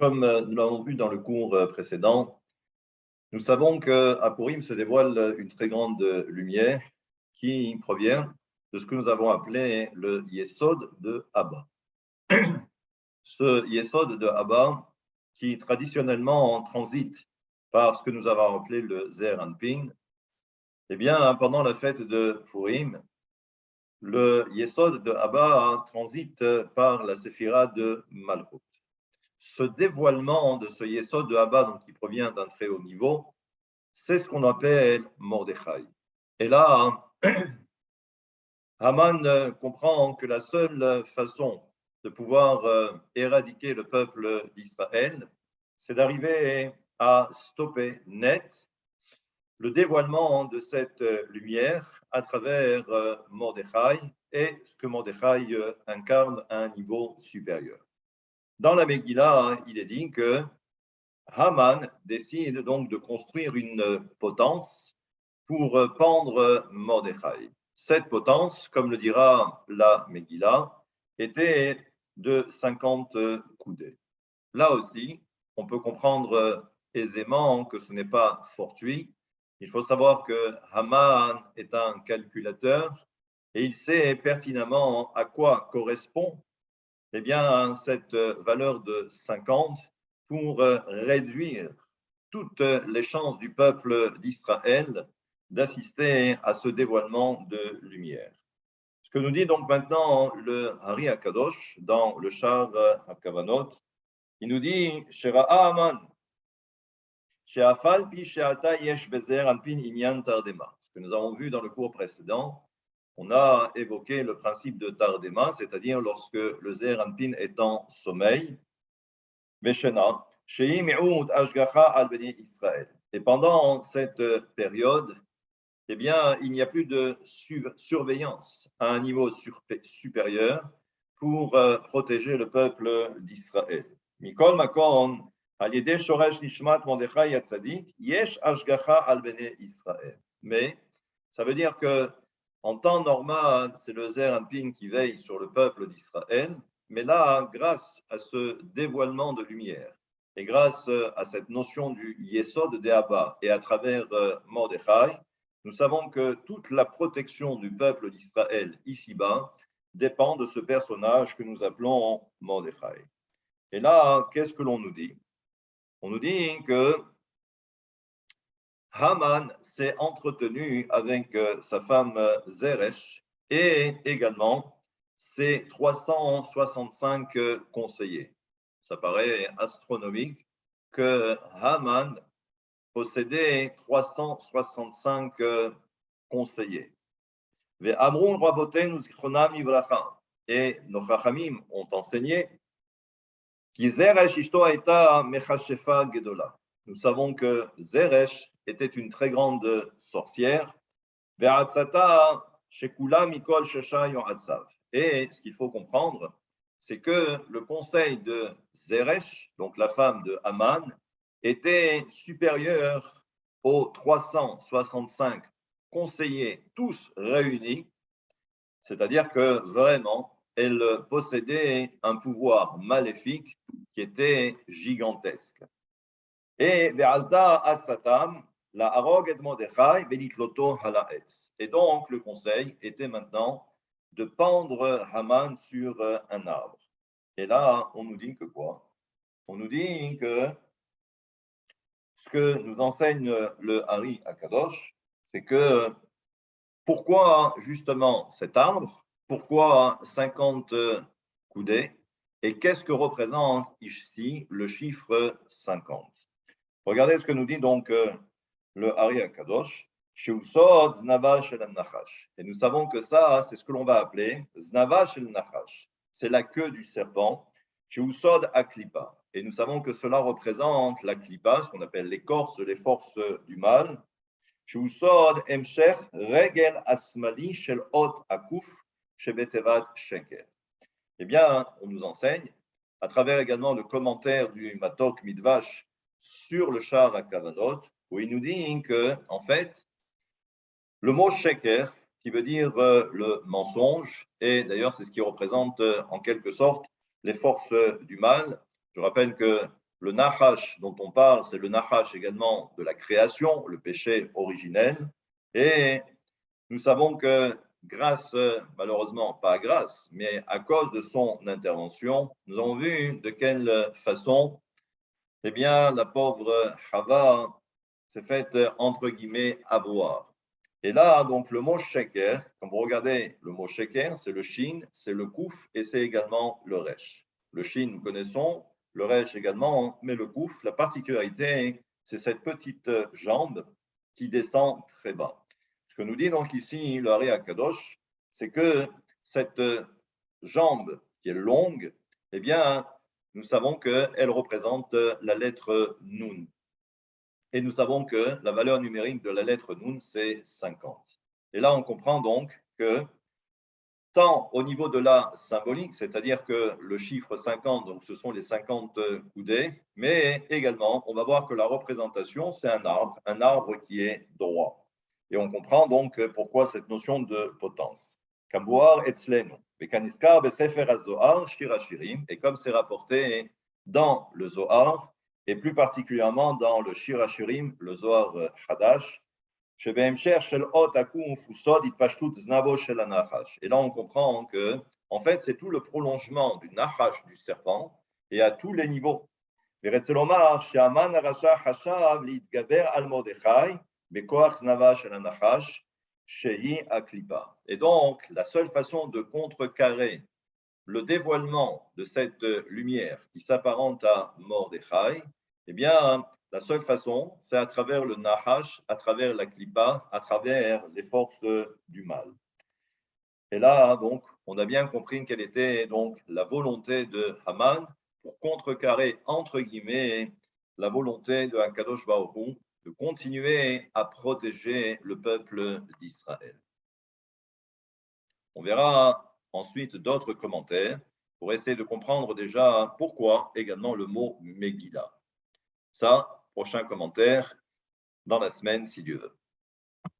Comme nous l'avons vu dans le cours précédent, nous savons qu'à Purim se dévoile une très grande lumière qui provient de ce que nous avons appelé le Yesod de Abba. Ce Yesod de Abba, qui traditionnellement transite par ce que nous avons appelé le Zer Anpin, eh bien, pendant la fête de Purim, le Yesod de Abba transite par la Séphira de Malchut. Ce dévoilement de ce Yesod de Abba, donc qui provient d'un très haut niveau, c'est ce qu'on appelle Mordechai. Et là, Haman comprend que la seule façon de pouvoir éradiquer le peuple d'Israël, c'est d'arriver à stopper net le dévoilement de cette lumière à travers Mordechai et ce que Mordechai incarne à un niveau supérieur. Dans la Megillah, il est dit que Haman décide donc de construire une potence pour pendre Mordechai. Cette potence, comme le dira la Megillah, était de 50 coudées. Là aussi, on peut comprendre aisément que ce n'est pas fortuit. Il faut savoir que Haman est un calculateur et il sait pertinemment à quoi correspond cette valeur de 50 pour réduire toutes les chances du peuple d'Israël d'assister à ce dévoilement de lumière. Ce que nous dit donc maintenant le Hari Akadosh dans le Shar HaKavanot, il nous dit Shera'a Haman, She'afal pi she'ata yesh bezer alpin inyan tardema. Ce que nous avons vu dans le cours précédent, on a évoqué le principe de tardema, c'est-à-dire lorsque le zer alpin est en sommeil, Veshena, she'i mi'ut ashgacha al bnei Israël. Et pendant cette période, eh bien, il n'y a plus de surveillance à un niveau supérieur pour protéger le peuple d'Israël. Mikol makom, al yedei shoresh nishmat Mordechai hatzadik, yesh ashgacha al bnei Israël. Mais ça veut dire que en temps normal, c'est le Zer Anpin qui veille sur le peuple d'Israël, mais là, grâce à ce dévoilement de lumière et grâce à cette notion du Yesod de Abba et à travers Mordechai, nous savons que toute la protection du peuple d'Israël ici-bas dépend de ce personnage que nous appelons Mordechai. Et là, qu'est-ce que l'on nous dit? On nous dit que Haman s'est entretenu avec sa femme Zeresh et également ses 365 conseillers. Ça paraît astronomique que Haman possédait 365 conseillers. Et nos chachamim ont enseigné nous savons que Zeresh était une très grande sorcière. Et ce qu'il faut comprendre, c'est que le conseil de Zeresh, donc la femme de Haman, était supérieur aux 365 conseillers, tous réunis, c'est-à-dire que vraiment, elle possédait un pouvoir maléfique qui était gigantesque. Et Ve'alta Atsatam, la Harog et Mordechai, Velitloto Halaetz. Et donc, le conseil était maintenant de pendre Haman sur un arbre. Et là, on nous dit que quoi? On nous dit que ce que nous enseigne le Hari Akadosh, c'est que pourquoi justement cet arbre? Pourquoi 50 coudées? Et qu'est-ce que représente ici le chiffre 50? Regardez ce que nous dit donc le Hari Akadosh. Et nous savons que ça, c'est ce que l'on va appeler Znava shel Nachash. C'est la queue du serpent. Sheusod Aklipa. Et nous savons que cela représente la Klipa, ce qu'on appelle l'écorce, les forces du mal. Sheusod Emshech Regel Asmali Shel Ot Akuf Shebetevat Sheker. Eh bien, on nous enseigne, à travers également le commentaire du Matok Midvash sur le Shar HaKavanot, où il nous dit que, en fait, le mot sheker, qui veut dire le mensonge, et d'ailleurs c'est ce qui représente en quelque sorte les forces du mal. Je rappelle que Le Nahash dont on parle, c'est le Nahash également de la création, le péché originel. Et nous savons que grâce, malheureusement pas grâce, mais à cause de son intervention, nous avons vu de quelle façon, eh bien, la pauvre Hava s'est faite, entre guillemets, avoir. Et là, donc, le mot sheker, quand vous regardez le mot sheker, c'est le shin, c'est le kouf et c'est également le resh. Le shin, nous connaissons, le resh également, mais le kouf, la particularité, c'est cette petite jambe qui descend très bas. Ce que nous dit donc ici le Hari Akadosh, c'est que cette jambe qui est longue, eh bien, nous savons qu'elle représente la lettre Nun. Et nous savons que la valeur numérique de la lettre Nun, c'est 50. Et là, on comprend donc que tant au niveau de la symbolique, c'est-à-dire que le chiffre 50, donc ce sont les 50 coudées, mais également, on va voir que la représentation, c'est un arbre qui est droit. Et on comprend donc pourquoi cette notion de potence. Kamboar etzlenu, Bekaniskar besefer hazohar shir hashirim, et comme c'est rapporté dans le Zohar, et plus particulièrement dans le Shir Hashirim, le Zohar Hadash, et là, on comprend que, en fait, c'est tout le prolongement du nahash du serpent et à tous les niveaux. Et donc, la seule façon de contrecarrer le dévoilement de cette lumière qui s'apparente à Mordechai, eh bien, la seule façon, c'est à travers le Nahash, à travers la Klippa, à travers les forces du mal. Et là, donc, on a bien compris quelle était donc la volonté de Haman pour contrecarrer, entre guillemets, la volonté de Hakadosh Baruch Hu de continuer à protéger le peuple d'Israël. On verra ensuite d'autres commentaires pour essayer de comprendre déjà pourquoi également le mot Megillah. Ça, prochain commentaire dans la semaine si Dieu veut.